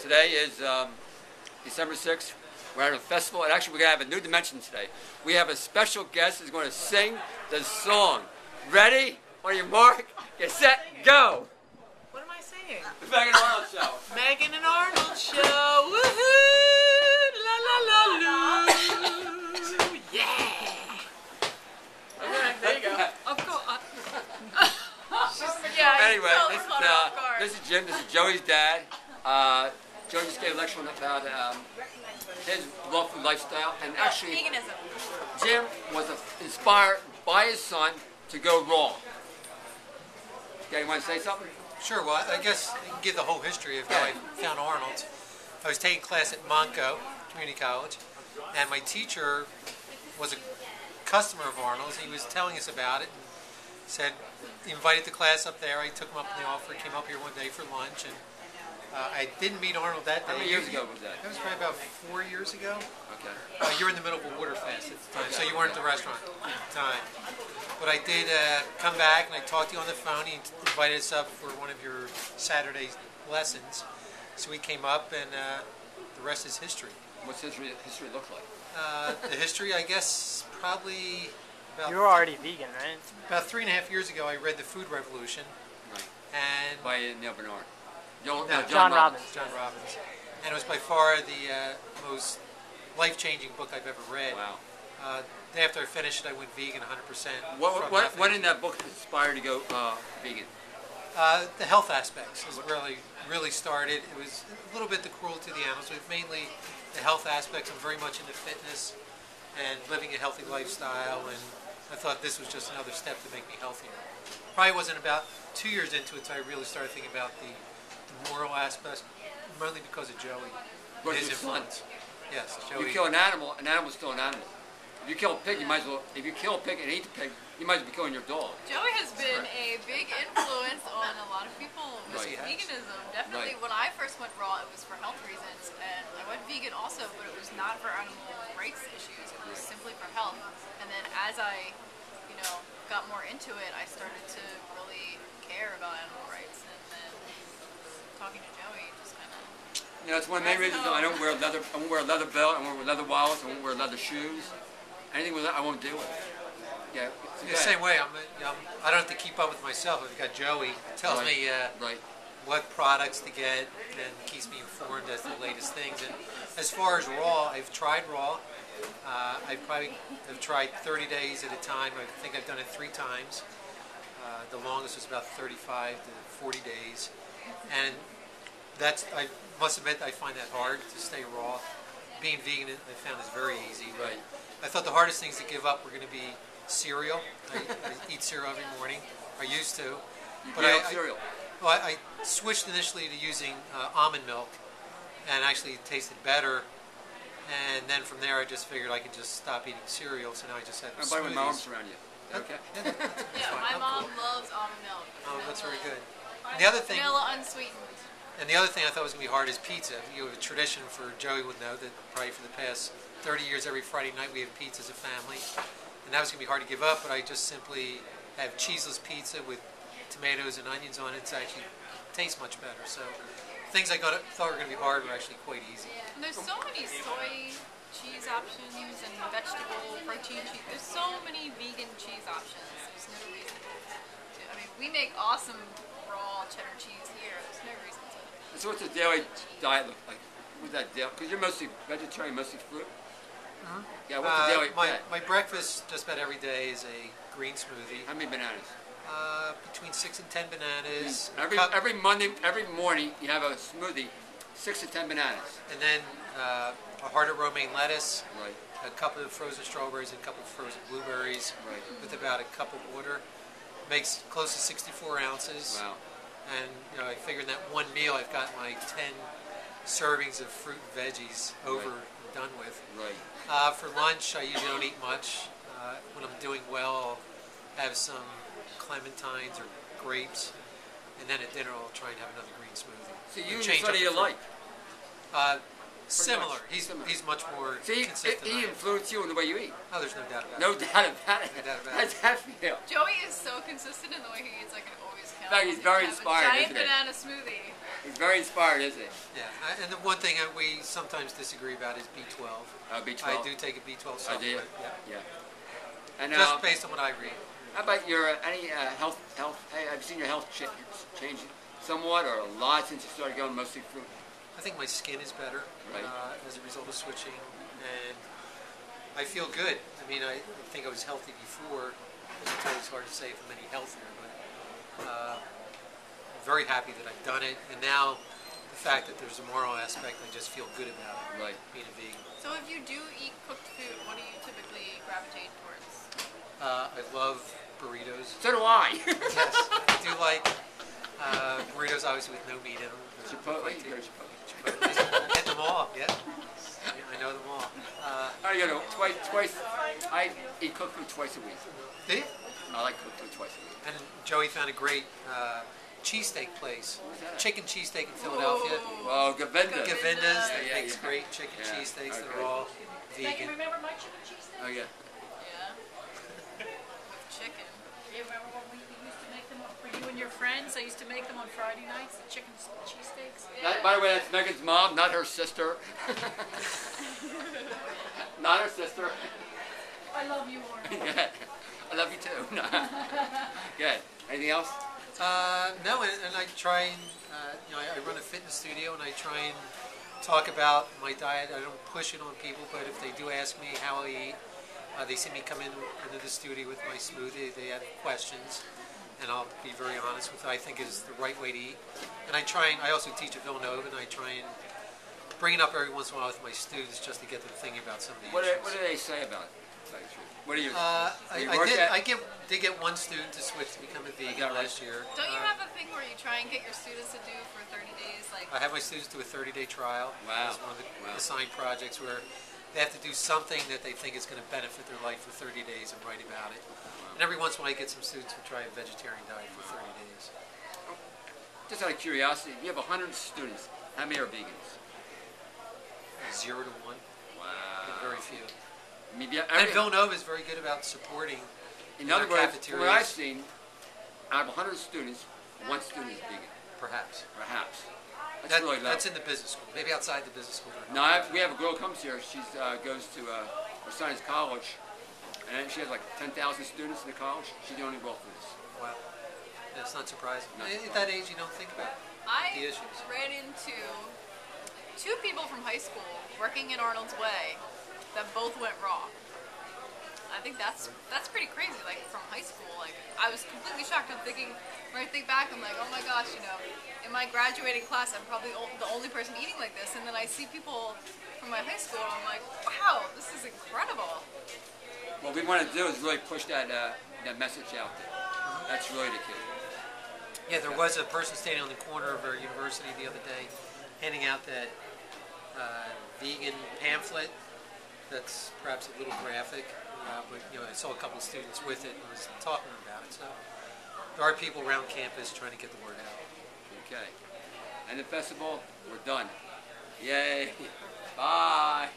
Today is December 6th. We're at a festival, and actually we're going to have a new dimension today. We have a special guest who's going to sing the song. Ready? On your mark, get set, go! What am I saying? The Meghan Arnold Show. Meghan and Arnold Show. Woohoo! La la la loo. Yeah! Okay, there you go. Of course. Anyway, this is Jim. This is Joey's dad. Joey just gave a lecture about his raw food lifestyle, and actually, veganism. Jim was inspired by his son to go raw. Okay, you want to say something? Sure. Well, I guess I can give the whole history of how I found Arnold's. I was taking class at Monco Community College, and my teacher was a customer of Arnold's. He was telling us about it, and said he invited the class up there. I took him up on the offer. Came up here one day for lunch, and I didn't meet Arnold that day. How many years ago was that? That was probably about 4 years ago. Okay. You were in the middle of a water fast at the time, so you weren't at the restaurant at the time. But I did come back, and I talked to you on the phone. He invited us up for one of your Saturday lessons. So we came up, and the rest is history. What's history look like? The history, I guess, probably about... You were already vegan, right? About 3.5 years ago, I read The Food Revolution. Right. And by Neil Bernard. John Robbins. John Robbins. And it was by far the most life-changing book I've ever read. Wow. Day after I finished it, I went vegan 100%. What in that book inspired you to go vegan? The health aspects is really started. It was a little bit the cruelty of the animals, but mainly the health aspects. I'm very much into fitness and living a healthy lifestyle, and I thought this was just another step to make me healthier. Probably wasn't about 2 years into it, so I really started thinking about the moral aspects, mainly because of Joey. His influence. Yes, Joey. You kill an animal's still an animal. If you kill a pig, you might as well. If you kill a pig and eat the pig, you might as well be killing your dog. Joey has been a big influence on a lot of people with Right. veganism. Definitely, Right. when I first went raw, it was for health reasons, and I went vegan also, but it was not for animal rights issues. It was simply for health. And then as I, got more into it, I started to really care about animal rights. And then talking to Joey just kind of. It's one of the main reasons I don't wear leather. I won't wear a leather belt. I won't wear leather wallets. I won't wear leather shoes. Anything with that, I won't do it. Yeah. The same way. I don't have to keep up with myself. I've got Joey. He tells me what products to get and keeps me informed as to the latest things. And as far as raw, I've tried raw. I've tried 30 days at a time. I think I've done it 3 times. The longest was about 35 to 40 days. And I must admit, I find that hard to stay raw. Being vegan, I found is very easy. Right. I thought the hardest things to give up were going to be cereal. I eat cereal every morning. I used to. Cereal. I switched initially to using almond milk, and actually it tasted better. And then from there, I just figured I could just stop eating cereal. So now I just have Everybody with my arms around you. Okay. Yeah, my mom loves almond milk. Oh, that's very good. And the other thing. Vanilla unsweetened. And the other thing I thought was going to be hard is pizza. You have a tradition, for Joey would know, that probably for the past 30 years, every Friday night we have pizza as a family. And that was going to be hard to give up, but I just simply have cheeseless pizza with tomatoes and onions on it. It actually tastes much better. So things I thought were going to be hard were actually quite easy. And there's so many soy cheese options and vegetable protein cheese. There's so many vegan cheese options. There's no reason to. I mean, we make awesome raw cheddar cheese here. There's no reason to. So what's the daily diet look like? What's that daily? Because you're mostly vegetarian, mostly fruit. Yeah, what's the daily diet? My breakfast just about every day is a green smoothie. How many bananas? Between 6 and 10 bananas. Every morning you have a smoothie, 6 to 10 bananas. And then a heart of romaine lettuce. Right. A couple of frozen strawberries and a couple of frozen blueberries. Right. With about a cup of water. Makes close to 64 ounces. Wow. And I figure in that one meal I've got my 10 servings of fruit and veggies over and done with. Right. For lunch, I usually don't eat much. When I'm doing well, I'll have some clementines or grapes, and then at dinner I'll try and have another green smoothie. So you and somebody you like? Similar. He's much more consistent. He influenced you in the way you eat. Oh, there's no doubt about it. No doubt about it. No doubt about it. How's that feel? Joey is so consistent in the way he eats. I can always count. In fact, he's very inspired. Giant banana smoothie. He's very inspired, isn't he? Yeah, and the one thing that we sometimes disagree about is B12. B12. I do take a B12 supplement. Yeah. And just based on what I read. How about your any health? Hey, have you seen your health change somewhat or a lot since you started going mostly fruit? I think my skin is better as a result of switching, and I feel good. I mean, I think I was healthy before. It's always hard to say if I'm any healthier, but I'm very happy that I've done it. And now, the fact that there's a moral aspect, I just feel good about it. Right. Being a vegan. So if you do eat cooked food, what do you typically gravitate towards? I love burritos. So do I. Yes, I do like burritos, obviously with no meat in them. Chipotle. Get them all, yeah. I know them all. I go to twice. I eat cooked food twice a week. Do you? I like cooked food twice a week. And Joey found a great cheesesteak place. Chicken cheesesteak in Philadelphia. Oh, Govinda. Govinda's that makes great chicken cheesesteaks that are all vegan. Remember my chicken cheesesteak? Oh, yeah. Yeah. With chicken. Yeah, remember when we used to make them for you and your friends? I used to make them on Friday nights, the chicken cheesesteaks. That, by the way, that's Megan's mom, not her sister. Not her sister. I love you, Warren. Yeah. I love you too. Good. Anything else? No, and I try and, I run a fitness studio and I try and talk about my diet. I don't push it on people, but if they do ask me how I eat, they see me come into the studio with my smoothie, they have questions, and I'll be very honest with what I think is the right way to eat. And I also teach at Villanova, and I try and bring it up every once in a while with my students just to get them thinking about some of the issues. What do they say about it? What do you? I did get one student to switch to become a vegan last year. Don't you have a thing where you try and get your students to do for 30 days? I have my students do a 30-day trial. Wow. It's one of the assigned projects where they have to do something that they think is going to benefit their life for 30 days and write about it. Wow. And every once in a while I get some students who try a vegetarian diet for 30 days. Just out of curiosity, you have 100 students. How many are vegans? 0 to 1. Wow. Very few. And Villanova is very good about supporting. In other words, from what I've seen, out of 100 students, one student is vegan. Perhaps. That's really low. That's in the business school. Maybe outside the business school. No, we have a girl who comes here. She goes to her son's college, and she has like 10,000 students in the college. She's the only girl for this. Wow. That's not surprising. At that age, you don't think about the issues. I ran into 2 people from high school working in Arnold's Way that both went raw. I think that's pretty crazy. Like from high school, I was completely shocked. I'm thinking, when I think back, I'm like, oh my gosh, in my graduating class, I'm probably the only person eating like this. And then I see people from my high school, and I'm like, wow, this is incredible. What we want to do is really push that message out there. That's really the key. Yeah, there was a person standing on the corner of our university the other day, handing out that vegan pamphlet. That's perhaps a little graphic, but I saw a couple of students with it and was talking about it. So there are people around campus trying to get the word out. Okay. And the festival, we're done. Yay. Bye.